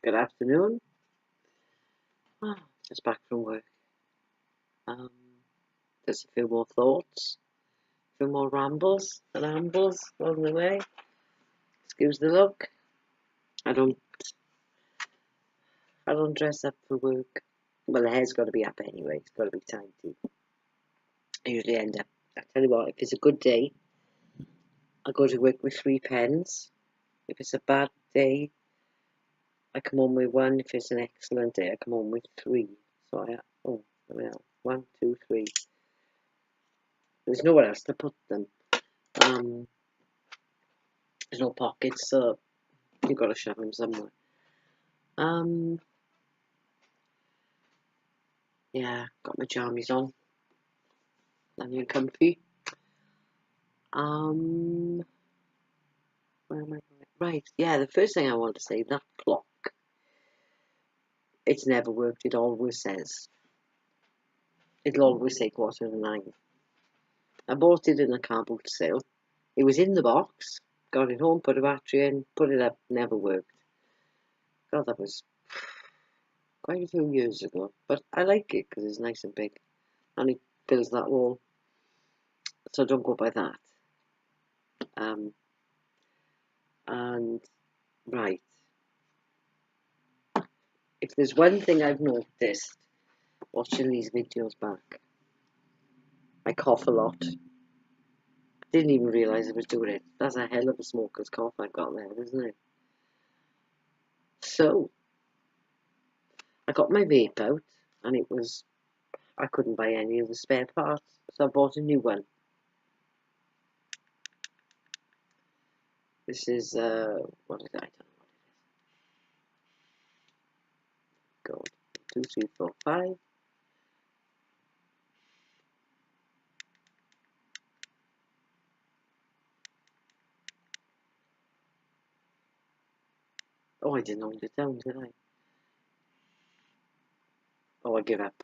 Good afternoon. Just back from work. Just a few more thoughts, a few more rambles and ambles along the way. Excuse the look. I don't dress up for work. Well, the hair's got to be up anyway. It's got to be tidy. I usually end up. I tell you what, if it's a good day, I go to work with 3 pens. If it's a bad day, I come home with 1. If it's an excellent day, I come home with 3. So well, 1, 2, 3. There's nowhere else to put them. There's no pockets, so you've got to shove them somewhere. Yeah, got my jammies on. Lovely and comfy. Where am I going? Right, yeah, the first thing I want to say, that clock. It's never worked, it always says. It'll always say 9:15. I bought it in a car boot sale. It was in the box. Got it home, put a battery in, put it up, never worked. God, that was quite a few years ago. But I like it because it's nice and big. And it fills that wall. So don't go by that. And right, if there's one thing I've noticed watching these videos back, I cough a lot. Didn't even realise I was doing it. That's a hell of a smoker's cough I've got there, isn't it? So I got my vape out, and I couldn't buy any of the spare parts, so I bought a new one. This is what is it? I don't know what it is. Go 2, 3, 4, 5. Oh, I didn't hold it down, did I? Oh, I give up.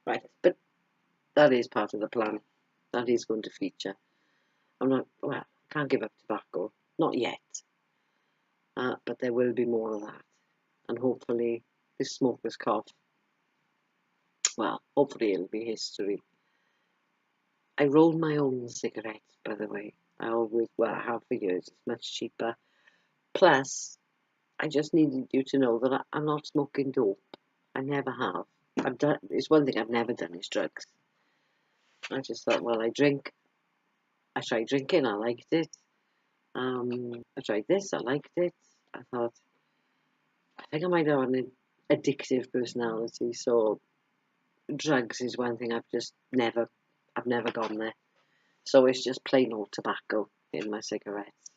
Right, but that is part of the plan. That is going to feature. I can't give up tobacco. Not yet. But there will be more of that. And hopefully this smoker's cough, well, hopefully it'll be history. I roll my own cigarettes, by the way. I have for years. It's much cheaper. Plus, I just needed you to know that I'm not smoking dope. I never have. It's one thing I've never done is drugs. I just thought, well, I drink. I tried drinking, I liked it. I tried this, I liked it. I thought, I think I might have an addictive personality, so drugs is one thing I've never gone there. So it's just plain old tobacco in my cigarettes.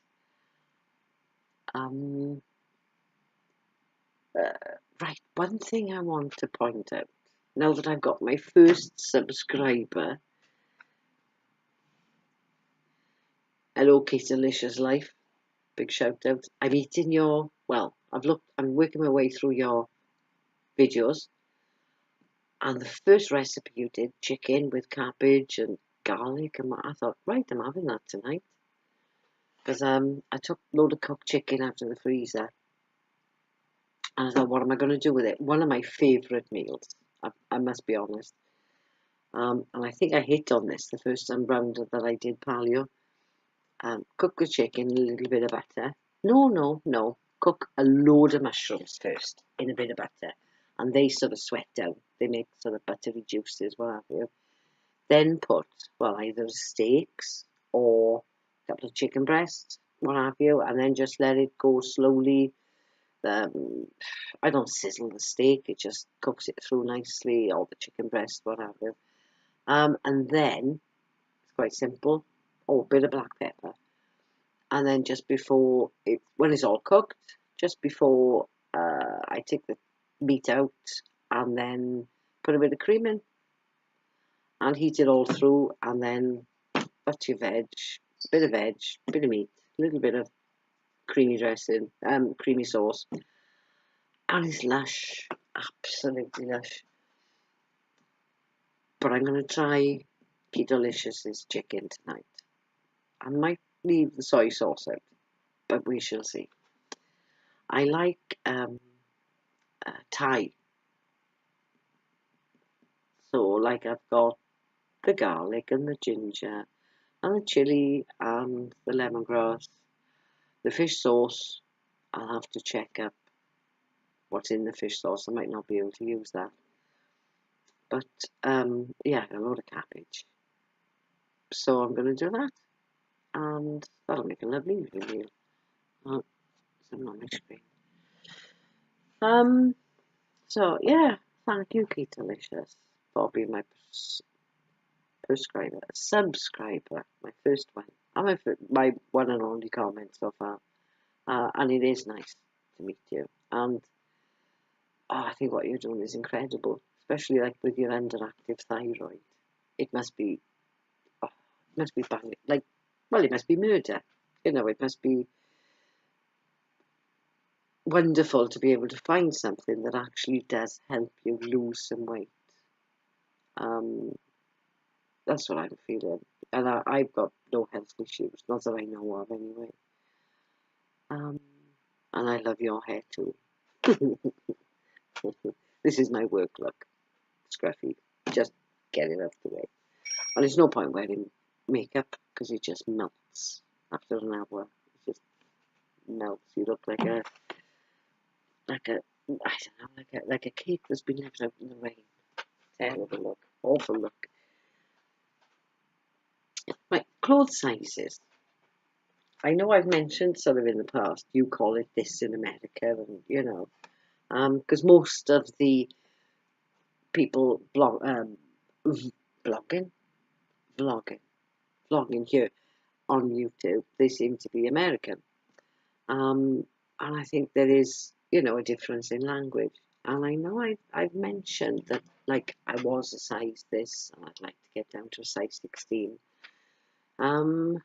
Right, one thing I want to point out, now that I've got my first subscriber, hello Keto Life, big shout out. I'm eating I'm working my way through your videos, and the first recipe you did, chicken with cabbage and garlic, and I thought, right, I'm having that tonight. Because I took a load of cooked chicken out of the freezer, and I thought, what am I going to do with it? One of my favourite meals, I must be honest. And I think I hit on this the first time round that I did paleo. Cook the chicken in a little bit of butter. No. Cook a load of mushrooms first in a bit of butter. And they sort of sweat down. They make sort of buttery juices, what have you. Then put, either steaks or a couple of chicken breasts, what have you. And then just let it go slowly. I don't sizzle the steak. It just cooks it through nicely, or the chicken breast, what have you. And then, it's quite simple. Oh, a bit of black pepper. And then just before when it's all cooked, just before I take the meat out, and then put a bit of cream in, and heat it all through, and then butter your veg, bit of meat, a little bit of creamy dressing, creamy sauce, and it's lush, absolutely lush. But I'm going to try Keto chicken tonight. I might leave the soy sauce out, but we shall see. I like Thai. So, like, I've got the garlic and the ginger and the chili and the lemongrass. The fish sauce, I'll have to check up what's in the fish sauce. I might not be able to use that. But yeah, a load of cabbage. So I'm going to do that, and that'll make a lovely evening meal. Oh, something on my screen. So yeah, thank you, Keto for being my subscriber, my first one, and my one and only comment so far. And it is nice to meet you. And I think what you're doing is incredible, especially like with your underactive thyroid. It must be, it must be bang, like, well, it must be murder. It must be wonderful to be able to find something that actually does help you lose some weight. Um, that's what I'm feeling, and I've got no health issues, not that I know of anyway. Um, and I love your hair too. This is my work look, scruffy. Just get it out the way. And there's no point wearing makeup because it just melts after an hour. It just melts. You look like a I don't know, like a cake that's been left out in the rain. Terrible look, awful look. Right, clothes sizes. I know I've mentioned sort of in the past. You call it this in America, and because most of the people blogging, vlogging, vlogging here on YouTube, they seem to be American. And I think there is, a difference in language. And I know I've mentioned that, like, I was a size this, and I'd like to get down to a size 16. Um,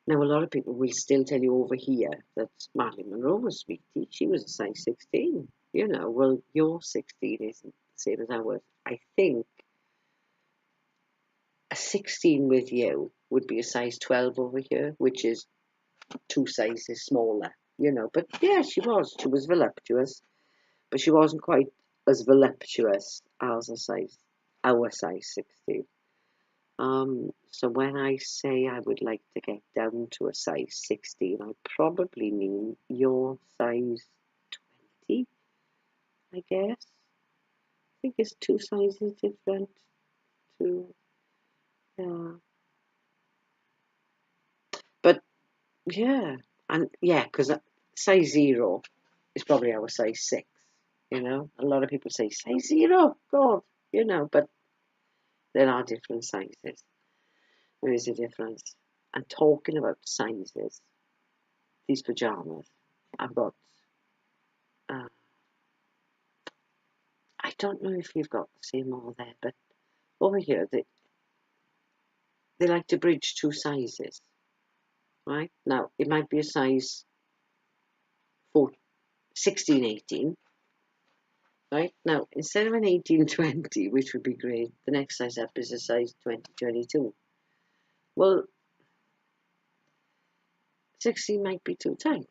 Now, a lot of people will still tell you over here that Marilyn Monroe was sweetie. She was a size 16. Well, your 16 isn't the same as ours. I think a 16 with you would be a size 12 over here, which is 2 sizes smaller, But yeah, she was voluptuous, but she wasn't quite as voluptuous as our size 16. So when I say I would like to get down to a size 16, I probably mean your size 20, I guess. I think it's 2 sizes different to, yeah. But yeah, and yeah, because size 0 is probably our size 6, A lot of people say size 0, God, but there are different sizes. There is a difference. And talking about sizes, these pajamas, I've got, uh, I don't know if you've got the same over there, but over here, they like to bridge 2 sizes, right? Now, it might be a size 16, 18, right? Now, instead of an 18, 20, which would be great, the next size up is a size 20, 22. Well, 16 might be too tight.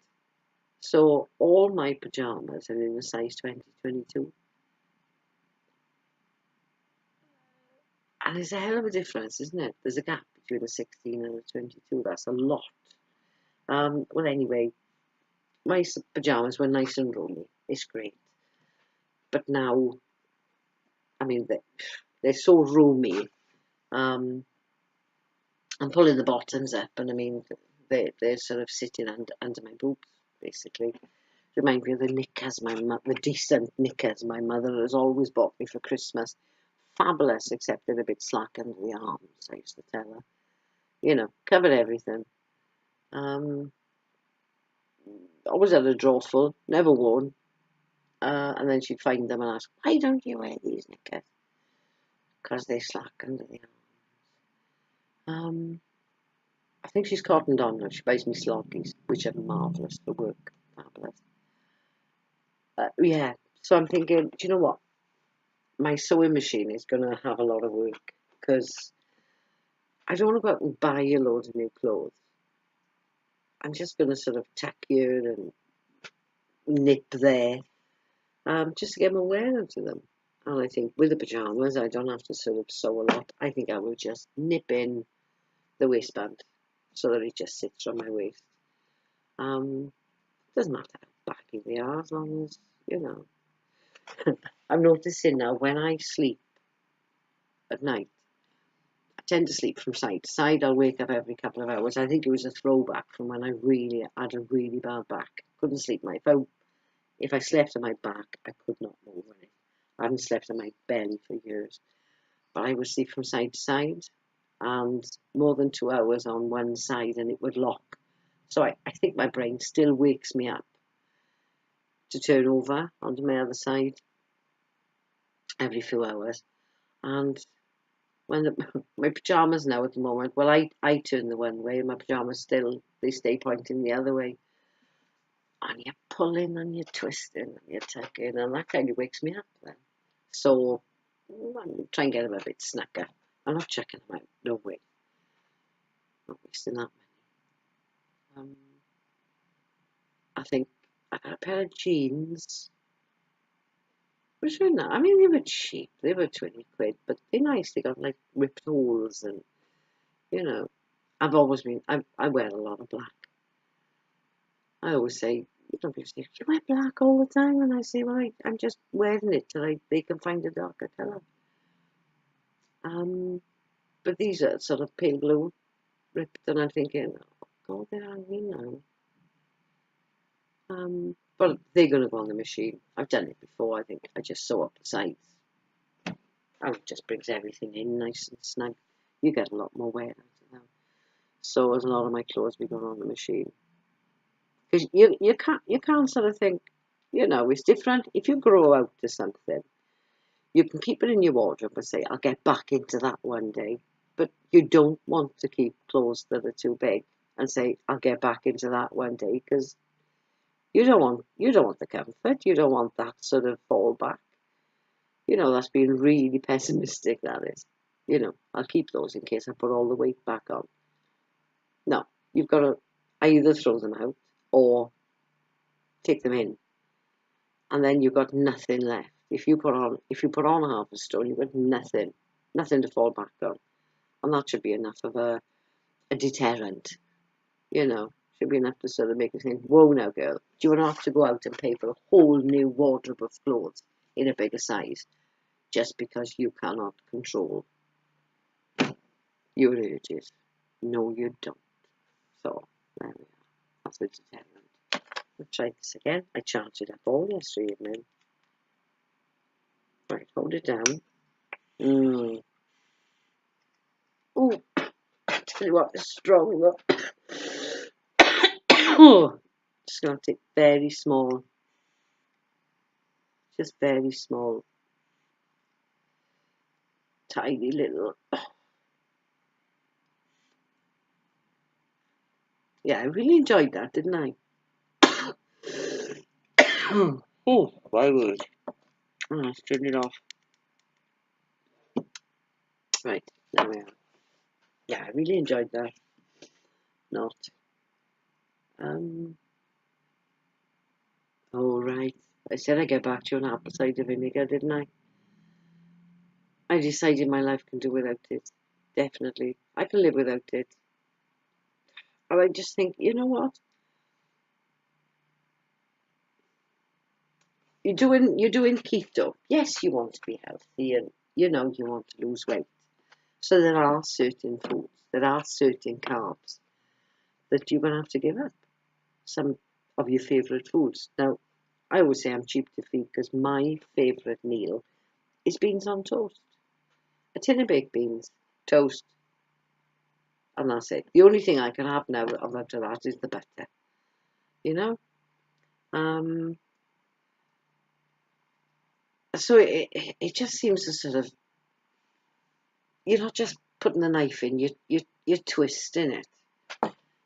So all my pajamas are in a size 20, 22. And there's a hell of a difference, isn't it? There's a gap between a 16 and a 22. That's a lot. Well, anyway, my pajamas were nice and roomy. It's great. But now, I mean, they're so roomy. I'm pulling the bottoms up, and I mean, they're sort of sitting under my boobs, basically. Remind me of the knickers, the decent knickers my mother has always bought me for Christmas. Fabulous, except they're a bit slack under the arms, I used to tell her. Covered everything. Always had a drawer full, never worn. And then she'd find them and ask, why don't you wear these knickers? Because they slack under the arms. I think she's cottoned on now. She buys me sloggies, which are marvellous for work. Fabulous. Yeah, so I'm thinking, do you know what? My sewing machine is going to have a lot of work because I don't want to go out and buy a load of new clothes. I'm just going to sort of tack here and nip there, just to get my wear out of them. And I think with the pyjamas, I don't have to sort of sew a lot. I think I will just nip in the waistband so that it just sits on my waist. Doesn't matter how baggy they are, as long as, you know. I'm noticing now when I sleep at night, I tend to sleep from side to side. I'll wake up every couple of hours. I think it was a throwback from when I really had a really bad back. Couldn't sleep. If I slept on my back, I could not move on it. I haven't slept on my belly for years. But I would sleep from side to side and more than 2 hours on one side and it would lock. So I think my brain still wakes me up to turn over onto my other side every few hours. And when my pyjamas now at the moment, well, I turn the one way and my pyjamas they stay pointing the other way. And you're pulling and you're twisting and you're tucking and that kind of wakes me up then. So I'm trying to get them a bit snacker. I'm not checking them out, no way. Not wasting that money. I think I got a pair of jeans. Which were not, I mean, they were cheap. They were 20 quid, but they're nice. They got like ripped holes and, you know, I wear a lot of black. I always say, you know, people say, you wear black all the time. And I say, well, I'm just wearing it till they can find a darker colour. But these are sort of pale blue, ripped, and I'm thinking, oh, God, they're hanging now. But they're going to go on the machine. I've done it before. I think I just sew up the sides. And it just brings everything in nice and snug. You get a lot more wear out of them. So as a lot of my clothes be going on the machine. Because you can't sort of think, you know, it's different. If you grow out to something, you can keep it in your wardrobe and say, I'll get back into that one day. But you don't want to keep clothes that are too big and say, I'll get back into that one day, because you don't want the comfort. You don't want that sort of fallback. You know, that's being really pessimistic, that is. You know, I'll keep those in case I put all the weight back on. No, you've got to either throw them out or take them in. And then you've got nothing left. If you put on a half a stone, you've got nothing to fall back on. And that should be enough of a deterrent. You know, should be enough to sort of make you think, whoa now, girl, do you want to have to go out and pay for a whole new wardrobe of clothes in a bigger size just because you cannot control your urges? No, you don't. So, there we are. That's a deterrent. I'll try this again. I charged it up all yesterday evening. Right, hold it down. Oh, tell you what, it's strong look. Just going to take very small. Just very small. Tiny little. Yeah, I really enjoyed that, didn't I? Oh, my word. Let's turn it off. Right, there we are. Yeah, I really enjoyed that. Not. Oh, right. I said I'd get back to you on apple cider vinegar, didn't I? I decided my life can do without it. Definitely. I can live without it. And I just think, you know what? You're doing keto. Yes, you want to be healthy and you know you want to lose weight. So there are certain foods, there are certain carbs that you're going to have to give up. Some of your favourite foods. Now, I always say I'm cheap to feed because my favourite meal is beans on toast. A tin of baked beans, toast, and that's it. The only thing I can have now after that is the butter. You know? So it just seems to sort of, you're not just putting a knife in, you're twisting it.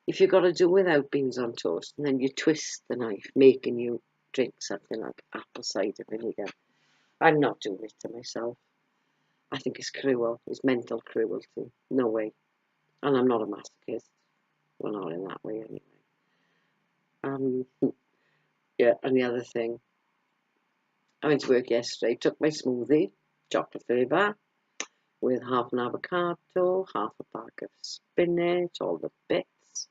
If you've got to do without beans on toast, and then you twist the knife, making you drink something like apple cider vinegar. I'm not doing it to myself. I think it's cruel. It's mental cruelty. No way. And I'm not a masochist. Well, not in that way anyway. Yeah, and the other thing, I went to work yesterday, took my smoothie, chocolate flavour, with half an avocado, half a bag of spinach, all the bits.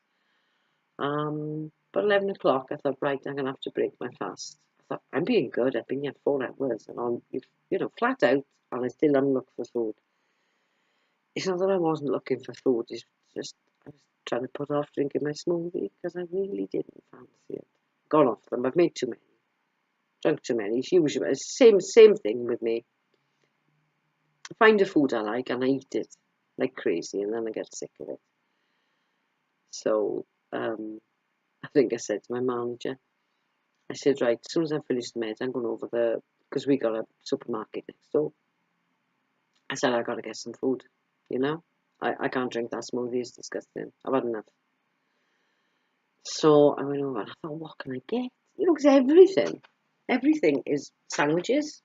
But 11 o'clock, I thought, right, I'm going to have to break my fast. I thought, I'm being good. I've been here 4 hours and I'm, flat out, and I still haven't looked for food. It's not that I wasn't looking for food, it's just I was trying to put off drinking my smoothie because I really didn't fancy it. Gone off them. I've made too many, drunk too many. It's usually same thing with me. I find a food I like and I eat it like crazy, and then I get sick of it. So I think I said to my manager, I said, right, as soon as I finish the meds, I'm going over the, because we got a supermarket next door. I said, I got to get some food, you know. I can't drink that smoothie, it's disgusting. I've had enough. So I went over and I thought, what can I get? You know, because everything is sandwiches,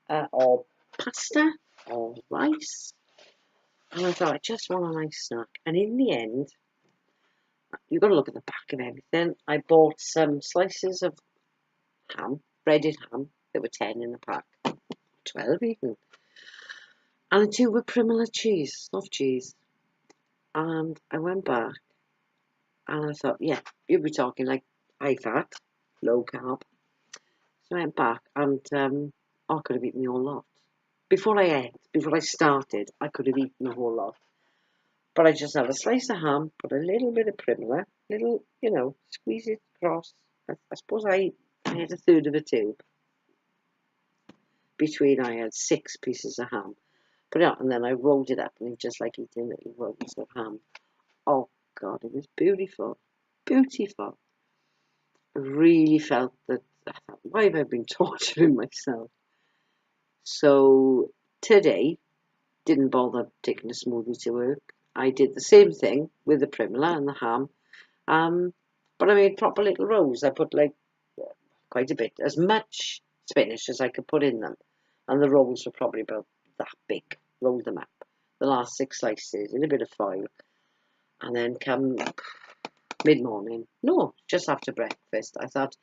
or pasta or rice. And I thought, I just want a nice snack. And in the end, you've got to look at the back of everything. I bought some slices of ham, breaded ham. There were 10 in the pack, 12 even. And the two were Primula cheese, soft cheese. And I went back and I thought, yeah, you'll be talking like high fat, low carb. So I went back and I could have eaten the whole lot. Before I started, I could have eaten the whole lot. But I just had a slice of ham, put a little bit of Primula, squeeze it across. I suppose I had a third of a tube. Between I had 6 pieces of ham. Put it out, and then I rolled it up, and it was just like eating little rolls of ham. Oh God, it was beautiful, beautiful. I really felt that. I thought, why have I been torturing myself? So today, didn't bother taking a smoothie to work. I did the same thing with the Primula and the ham, but I made proper little rolls. I put like quite a bit, as much spinach as I could put in them, and the rolls were probably about that big. Rolled them up, the last 6 slices in a bit of foil, and then come mid-morning, no, just after breakfast, I thought,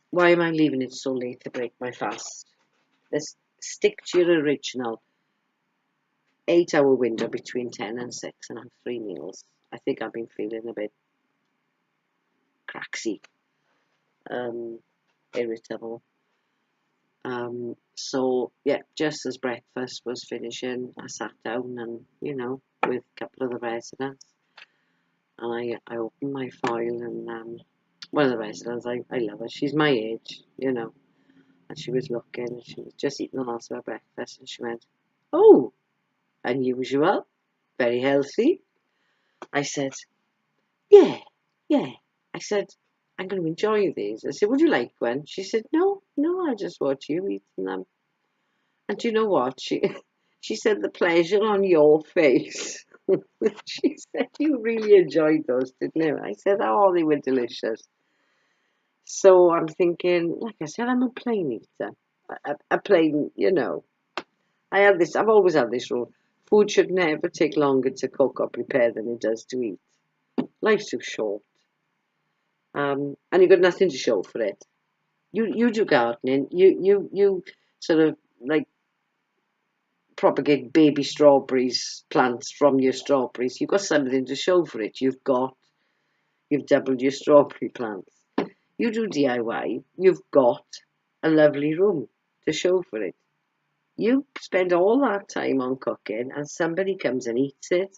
why am I leaving it so late to break my fast? Let's stick to your original 8-hour window between 10 and 6 and have 3 meals. I think I've been feeling a bit craxy, irritable. So yeah, just as breakfast was finishing, I sat down and, with a couple of the residents, and I opened my file, and one of the residents, I love her, she's my age, and she was looking, she was just eating the last of her breakfast, and she went, oh, unusual, very healthy. I said, yeah, yeah. I said, I'm going to enjoy these. I said, would you like one? She said, no, I just watch you eating them. And do you know what? She said, the pleasure on your face. She said, you really enjoyed those, didn't you? I said, oh, they were delicious. So I'm thinking, like I said, I'm a plain eater. A plain, I've always had this rule. Food should never take longer to cook or prepare than it does to eat. Life's too short. And you've got nothing to show for it. You do gardening. You sort of like propagate baby strawberries plants from your strawberries. You've got something to show for it. You've doubled your strawberry plants. You do DIY. You've got a lovely room to show for it. You spend all that time on cooking, and somebody comes and eats it,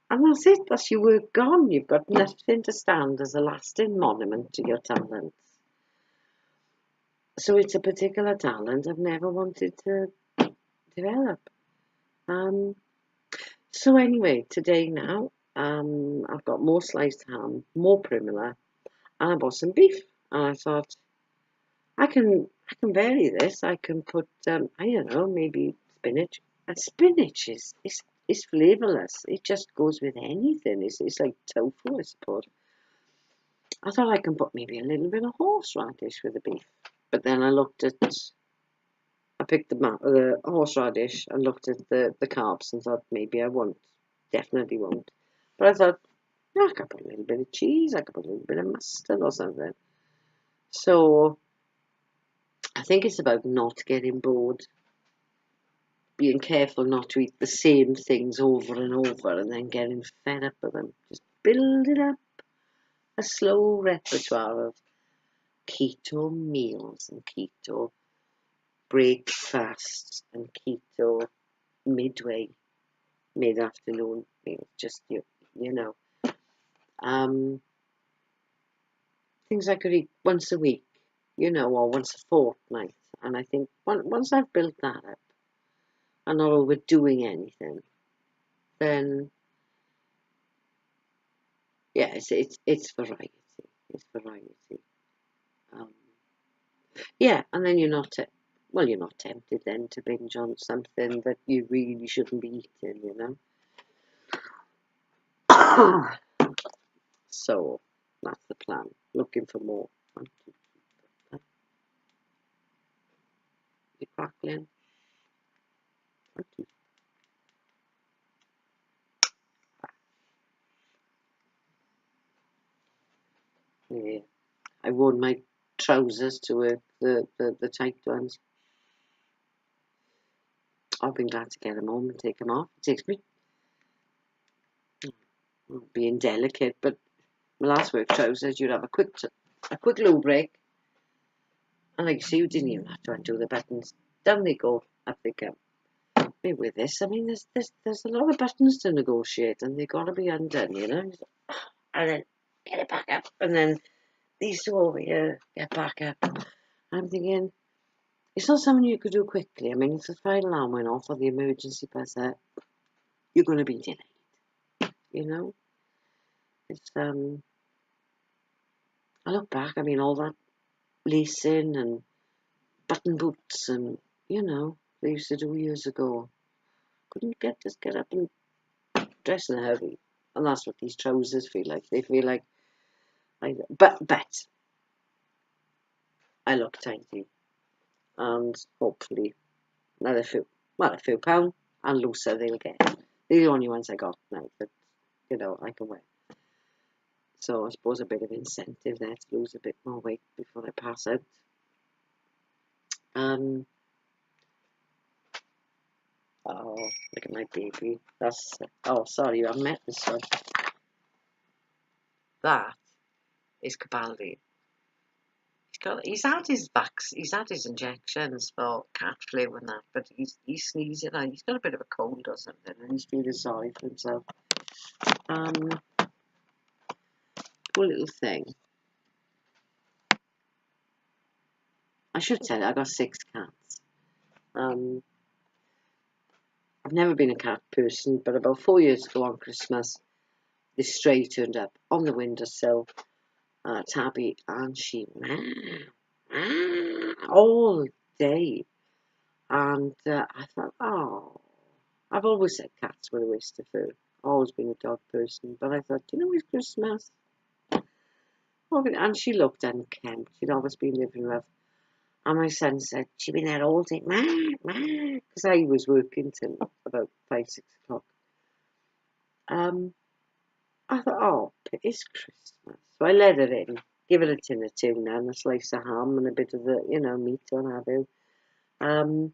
and that's it. That's your work gone. You've got nothing to stand as a lasting monument to your talents. So it's a particular talent I've never wanted to develop. So anyway, today now, I've got more sliced ham, more Primula, and I bought some beef. And I thought, I can vary this. I can put, I don't know, maybe spinach. And spinach is flavourless. It just goes with anything. It's like tofu, I suppose. I thought I can put maybe a little bit of horseradish with the beef. But then I picked the horseradish and looked at the carbs and thought maybe I won't. Definitely won't. But I thought, I could put a little bit of cheese, I could put a little bit of mustard or something. So I think it's about not getting bored, being careful not to eat the same things over and over and then getting fed up with them. Just building up a slow repertoire of keto meals and keto breakfasts and keto mid-afternoon meals. Just, you know, things I could eat once a week, or once a fortnight. And I think once I've built that up and not overdoing anything, then yeah, it's variety. It's variety. Um, yeah, and then you're not tempted then to binge on something that you really shouldn't be eating. So that's the plan. Looking for more. You're crackling. Yeah. I worn my trousers to work, the tight ones. I've been glad to get them home and take them off. It takes me being delicate, but my last work trousers, you'd have a quick loo break, and like you see, you didn't even have to undo the buttons. Down they go, up they come. Maybe with this, I mean, there's a lot of buttons to negotiate, and they've got to be undone. And then get it back up, and then these two over here get back up. I'm thinking, it's not something you could do quickly. I mean, if the fire alarm went off or the emergency buzzer, you're going to be delayed. It's I look back. I mean, all that lacing and button boots, and they used to do years ago. Couldn't just get up and dress in a hurry, and that's what these trousers feel like. They feel like, but I look tiny, and hopefully another a few pound and looser they'll get. They're the only ones I got now that I can wear. So I suppose a bit of incentive there to lose a bit more weight before I pass out. Oh, look at my baby. Sorry, you haven't met this one. That is Capaldi. He's had his injections for cat flu and that, but he's sneezing and he's got a bit of a cold or something, and he's feeling sorry for himself. Poor little thing. I should tell you, I got 6 cats. I've never been a cat person, but about 4 years ago on Christmas, this stray turned up on the windowsill, Tabby, and she all day. And I thought, oh, I've always said cats were a waste of food. Always been a dog person, but I thought, it's Christmas. And she looked unkempt. She'd always been living rough. And my son said, she'd been there all day, because I was working till about 5, 6 o'clock. I thought, oh, it's Christmas. So I let her in, give her a tin of tuna and a slice of ham and a bit of the, meat on have you. And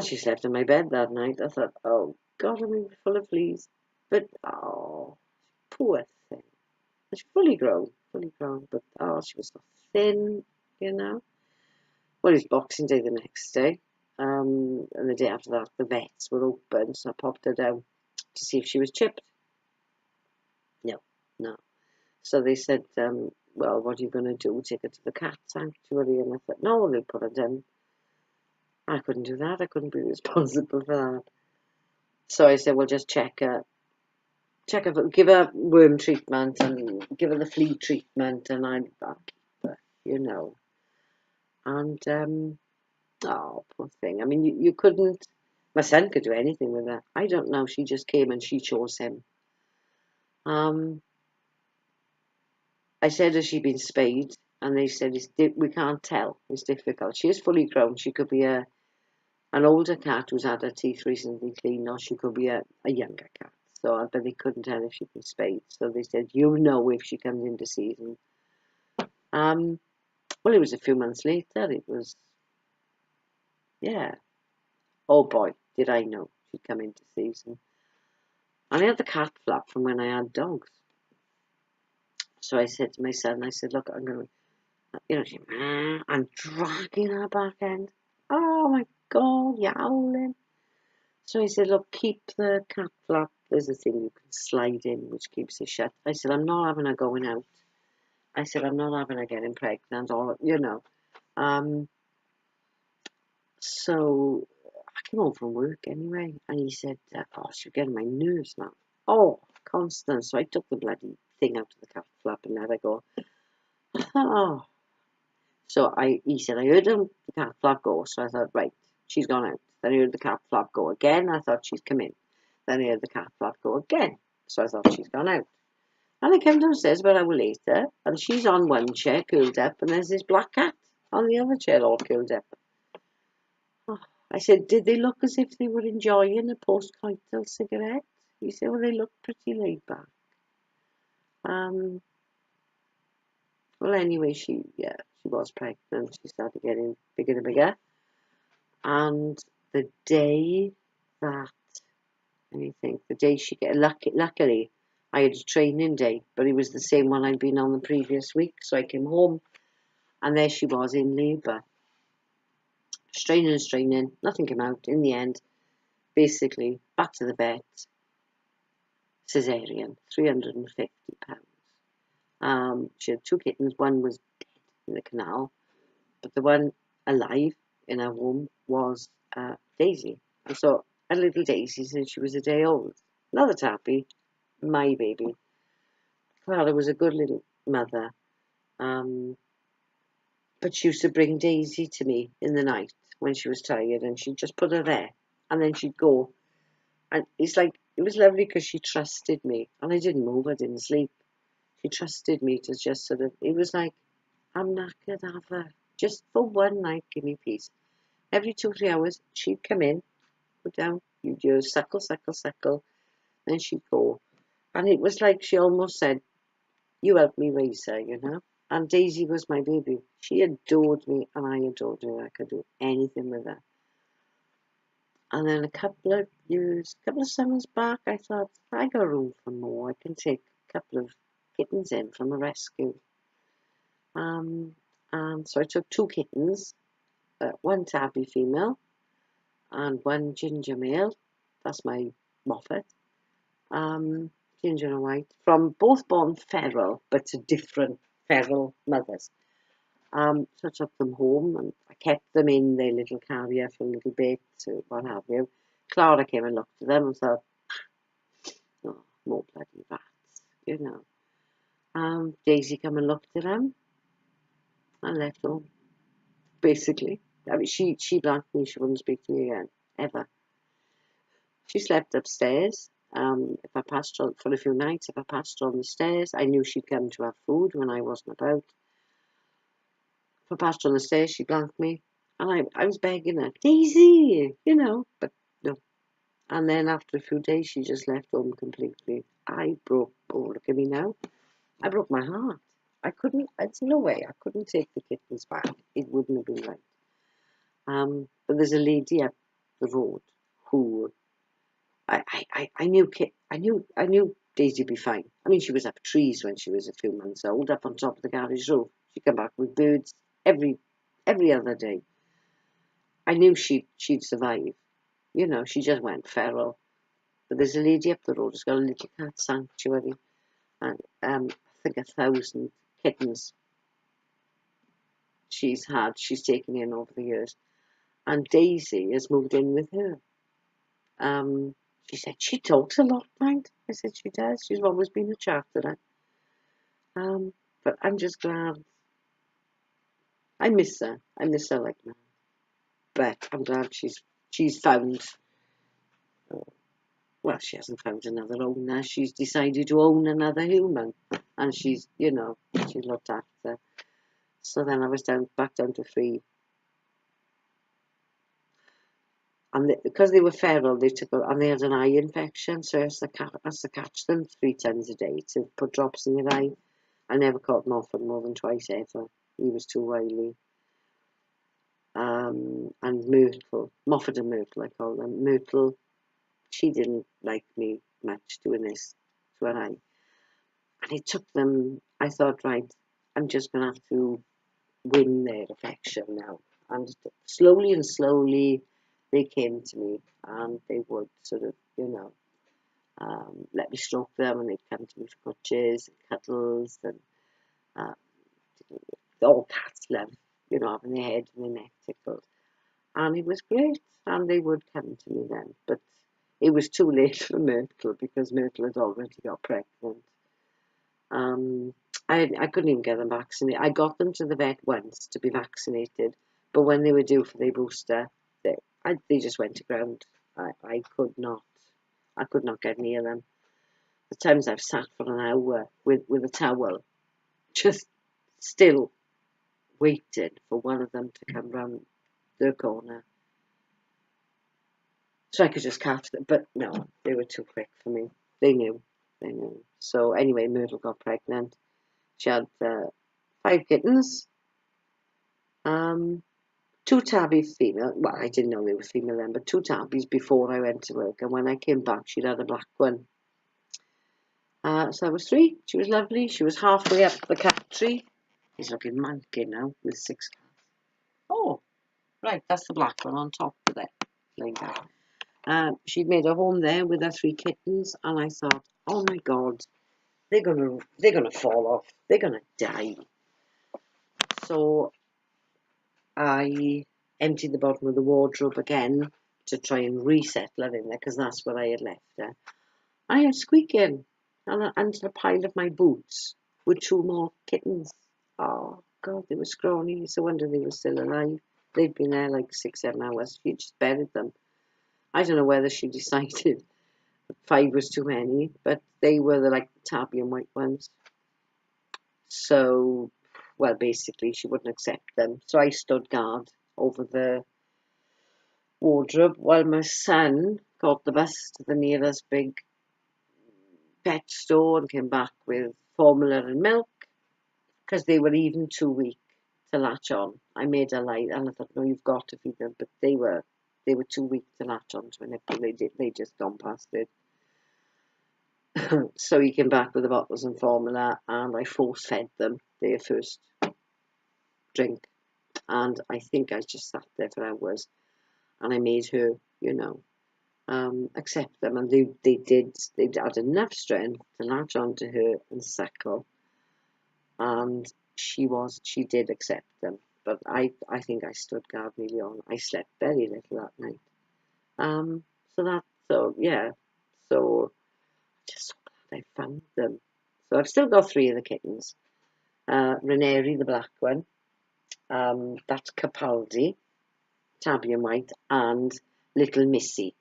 she slept in my bed that night. I thought, oh, God, I'm full of fleas. But, oh, poor thing. She's fully grown, but, oh, she was so thin. Well, it was Boxing Day the next day. And the day after that, the vets were open, so I popped her down to see if she was chipped. No. So they said, well, what are you going to do? Take her to the cat sanctuary? And I thought, no, they'll put her down. I couldn't do that. I couldn't be responsible for that. So I said, well, just check her, give her worm treatment and give her the flea treatment, and I'll keep her, And, oh, poor thing. I mean, you couldn't, my son could do anything with her. I don't know. She just came and she chose him. I said, has she been spayed? And they said, we can't tell. It's difficult. She is fully grown. She could be an older cat who's had her teeth recently cleaned, or she could be a younger cat. but they couldn't tell if she'd been spayed. So they said, you know if she comes into season. Well, it was a few months later. It was, yeah. Oh boy, did I know she'd come into season. And I had the cat flap from when I had dogs. So I said to my son, I said, look, I'm going to, I'm dragging her back end. Oh my God, yowling. So I said, look, keep the cat flap. There's a thing you can slide in which keeps it shut. I said, I'm not having her going out. I said, I'm not having her getting pregnant or, So I came home from work anyway, and he said, oh, she's getting my nerves now. Oh, constant. So I took the bloody thing out of the cat flap and let her go. Oh. So he said, I heard the cat flap go. So I thought, right, she's gone out. Then I heard the cat flap go again. I thought she's come in. Then I heard the cat flap go again. So I thought she's gone out. And I came downstairs about an hour later, and she's on one chair curled up, and there's this black cat on the other chair all curled up. Oh, I said, did they look as if they were enjoying a post-coital cigarette? He said, well, they look pretty laid back. Well, anyway, she was pregnant. She started getting bigger and bigger. And the day that, the day she get luckily, I had a training day, but it was the same one I'd been on the previous week. So I came home, and there she was in labour. Straining, nothing came out. In the end, basically, back to the vet, caesarean, £350. She had 2 kittens. One was dead in the canal, but the one alive in her womb was Daisy. And so a little Daisy since she was a day old. Another tappy, my baby. Clara was a good little mother. But she used to bring Daisy to me in the night when she was tired, and she'd just put her there, and then she'd go. And it's like, it was lovely because she trusted me, and I didn't move, I didn't sleep. She trusted me to just sort of, it was like, I'm knackered, have her. Just for one night, give me peace. Every 2-3 hours, she'd come in, put down, you'd just suckle, then she'd go. And it was like she almost said, you helped me raise her, And Daisy was my baby. She adored me, and I adored her. I could do anything with her. And then a couple of summers back, I thought, I got room for more. I can take a couple of kittens in from a rescue. And so I took 2 kittens, 1 tabby female and 1 ginger male. That's my Moffat. Ginger and white, from both born feral, but to different feral mothers. So I took them home, and I kept them in their little carrier for a little bit, what have you. Clara came and looked at them and thought, oh, more bloody rats, Daisy came and looked at them and left home, basically. I mean, she blanked me, she wouldn't speak to me again, ever. She slept upstairs. If I passed her for a few nights, if I passed her on the stairs, I knew she'd come to have food when I wasn't about. If I passed her on the stairs, she blanked me. And I was begging her, Daisy, but no. And then after a few days, she just left home completely. Oh, look at me now. I broke my heart. There's no way, I couldn't take the kittens back. It wouldn't have been right. But there's a lady up the road who I knew Daisy would be fine. I mean, she was up trees when she was a few months old, up on top of the garage roof. She'd come back with birds every other day. I knew she'd survive. She just went feral. But there's a lady up the road who's got a little cat sanctuary, and I think 1,000 kittens she's taken in over the years, and Daisy has moved in with her. She said she talks a lot, mind. I said she does. She's always been a chatterer. But I'm just glad. I miss her. I miss her like mad. But I'm glad she's found. Well, she hasn't found another owner. She's decided to own another human, and she's looked after. So then I was back down to 3. And because they were feral, and they had an eye infection, so I used to catch them 3 times a day to put drops in their eye. I never caught Moffat more than twice ever. He was too wily. And Myrtle, Moffat and Myrtle, I call them. Myrtle, she didn't like me much doing this to her eye. And it took them, I thought, right, I'm just going to have to win their affection now. And slowly and slowly, they came to me, and they would sort of, let me stroke them, and they'd come to me for touches, cuddles, and uh, all cats love, having their head and their neck tickled. And it was great, and they would come to me then. But it was too late for Myrtle because Myrtle had already got pregnant. Um, I couldn't even get them vaccinated. I got them to the vet once to be vaccinated, but when they were due for their booster, they just went to ground. I could not get near them. The times I've sat for an hour with a towel, just still waiting for one of them to come round the corner so I could just catch them. But no, they were too quick for me. They knew. They knew. So anyway, Myrtle got pregnant. She had 5 kittens. 2 tabby female. Well, I didn't know they were female then, but 2 tabbies before I went to work. And when I came back, she'd had a black one. So that was 3. She was lovely. She was halfway up the cat tree. He's looking manky now with 6 cats. Oh, right, that's the black one on top of it. Like that. She'd made a home there with her 3 kittens, and I thought, oh my God, they're gonna fall off. They're gonna die. So I emptied the bottom of the wardrobe again to try and resettle her in there because that's where I had left her. I heard squeaking, and under a pile of my boots were 2 more kittens. Oh God, they were scrawny. It's a wonder they were still alive. They'd been there like 6, 7 hours. She just buried them. I don't know whether she decided 5 was too many, but they were the tabby and white ones. So, well, basically, she wouldn't accept them. So I stood guard over the wardrobe while my son got the bus to the nearest big pet store and came back with formula and milk because they were even too weak to latch on. I made a lie and I thought, no, you've got to feed them, but they were too weak to latch on to a nipple. They just gone past it. So he came back with the bottles and formula, and I force fed them their first drink. And I think I just sat there for hours, and I made her, accept them, and they'd had enough strength to latch onto her and suckle, and she did accept them. But I think I stood guard nearly on. I slept very little that night. So just so glad I found them. So I've still got 3 of the kittens. Reneri, the black one. That's Capaldi, tabby and white, and little Missy,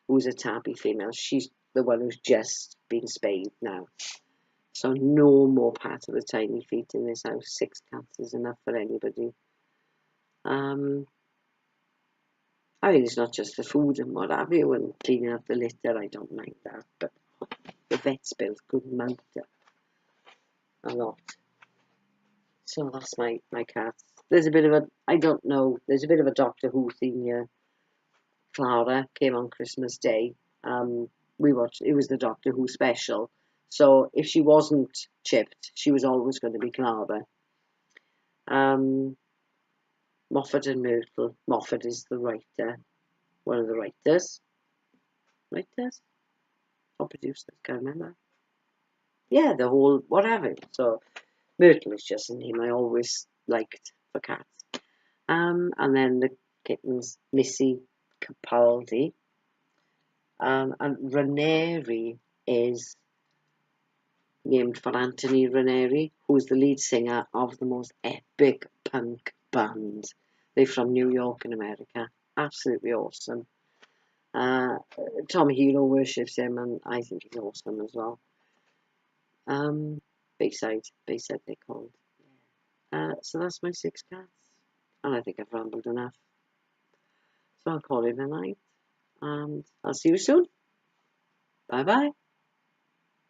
who's a tabby female. She's the one who's just been spayed now. So no more part of the tiny feet in this house. 6 cats is enough for anybody. I mean, it's not just the food and what have you, and cleaning up the litter, I don't mind that, but the vet's bills could mount up a lot. So that's my cats. There's a bit of I don't know, there's a bit of a Doctor Who theme here. Clara came on Christmas Day. We watched, it was the Doctor Who special. So if she wasn't chipped, she was always going to be Clara. Moffat and Myrtle. Moffat is the writer, one of the writers. Writers? Or producers, can't remember. Yeah, the whole, whatever. So Myrtle is just a name I always liked for cats. And then the kittens, Missy, Capaldi. And Ranieri is named for Anthony Ranieri, who's the lead singer of the most epic punk band. They're from New York in America. Absolutely awesome. Tom Hero worships him, and I think he's awesome as well. Bayside they're called. So that's my 6 cats, and I think I've rambled enough. So I'll call it a night. and I'll see you soon. Bye bye.